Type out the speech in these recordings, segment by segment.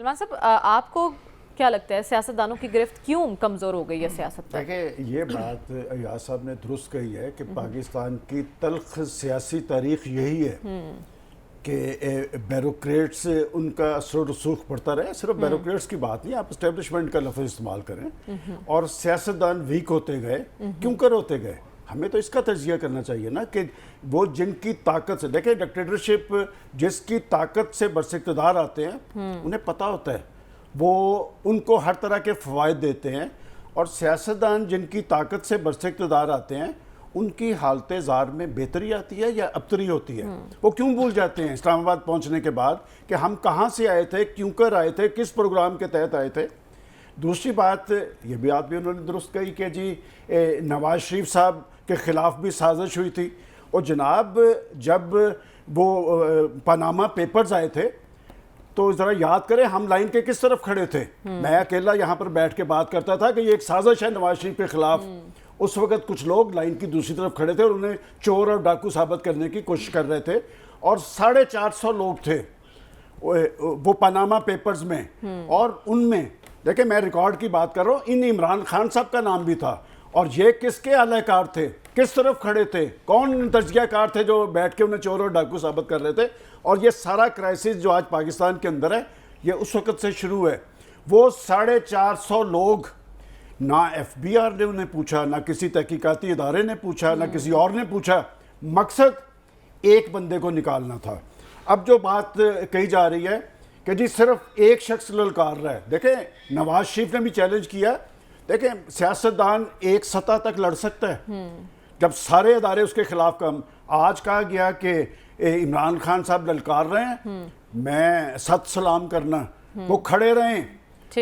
سلمان صاحب آپ کو کیا لگتا ہے سیاستدانوں کی گرفت کیوں کمزور ہو گئی ہے سیاست پر؟ دیکھیں یہ بات ایاز صاحب نے درست کہی ہے کہ پاکستان کی تلخ سیاسی تاریخ یہی ہے کہ بیروکریٹس ان کا اثر و رسوخ پڑتا رہے. صرف بیروکریٹس کی بات نہیں, آپ اسٹیبلشمنٹ کا لفظ استعمال کریں, اور سیاستدان ویک ہوتے گئے. کیوں کر ہوتے گئے؟ ہمیں تو اس کا تجزیہ کرنا چاہیے نا کہ وہ جن کی طاقت سے, دیکھیں ڈکٹیٹرشپ جس کی طاقت سے برس اقتدار آتے ہیں انہیں پتہ ہوتا ہے وہ ان کو ہر طرح کے فوائد دیتے ہیں, اور سیاستدان جن کی طاقت سے برس اقتدار آتے ہیں ان کی حالت زار میں بہتری آتی ہے یا ابتری ہوتی ہے. وہ کیوں بھول جاتے ہیں اسلام آباد پہنچنے کے بعد کہ ہم کہاں سے آئے تھے, کیوں کر آئے تھے, کس پروگرام کے تحت آئے تھے. دوسری بات یہ بھی آپ بھی انہوں نے درست کہی کہ جی نواز شریف صاحب کے خلاف بھی سازش ہوئی تھی. اور جناب جب وہ پاناما پیپرز آئے تھے تو ذرا یاد کریں ہم لائن کے کس طرف کھڑے تھے. میں اکیلا یہاں پر بیٹھ کے بات کرتا تھا کہ یہ ایک سازش ہے نواز شریف کے خلاف. اس وقت کچھ لوگ لائن کی دوسری طرف کھڑے تھے اور انہیں چور اور ڈاکو ثابت کرنے کی کوشش کر رہے تھے, اور 450 لوگ تھے وہ پاناما پیپرز میں. اور ان میں دیکھیں میں ریکارڈ کی بات کر رہا ہوں, ان عمران خان صاحب کا نام بھی تھا. اور یہ کس کے اعلی کار تھے, کس طرف کھڑے تھے, کون تجزیہ کار تھے جو بیٹھ کے انہیں چور اور ڈاکو ثابت کر رہے تھے. اور یہ سارا کرائسس جو آج پاکستان کے اندر ہے یہ اس وقت سے شروع ہے. وہ 450 لوگ, نہ ایف بی آر نے انہیں پوچھا, نہ کسی تحقیقاتی ادارے نے پوچھا, نہ کسی اور نے پوچھا, مقصد ایک بندے کو نکالنا تھا. اب جو بات کہی جا رہی ہے کہ جی صرف ایک شخص للکار رہا ہے, دیکھیں نواز شریف نے بھی چیلنج کیا. دیکھیں سیاستدان ایک سطح تک لڑ سکتا ہے جب سارے ادارے اس کے خلاف کم. آج کہا گیا کہ عمران خان صاحب للکار رہے ہیں, میں ست سلام کرنا, وہ کھڑے رہیں,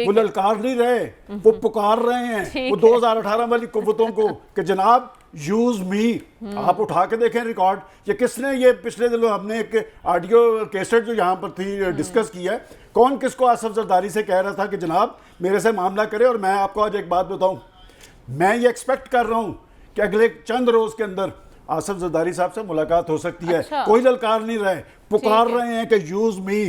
وہ للکار نہیں رہے, وہ پکار رہے ہیں وہ 2018 والی قوتوں کو کہ جناب یوز می. آپ اٹھا کے دیکھیں ریکارڈ, یہ کس نے یہ پچھلے دنوں ہم نے ایک آڈیو کیسٹ جو یہاں پر تھی ڈسکس کیا ہے, کون کس کو آصف زرداری سے کہہ رہا تھا کہ جناب میرے سے معاملہ کرے. اور میں آپ کو آج ایک بات بتاؤں, میں یہ ایکسپیکٹ کر رہا ہوں کہ اگلے چند روز کے اندر آصف زرداری صاحب سے ملاقات ہو سکتی ہے. کوئی للکار نہیں رہے, پکار رہے ہیں کہ یوز می.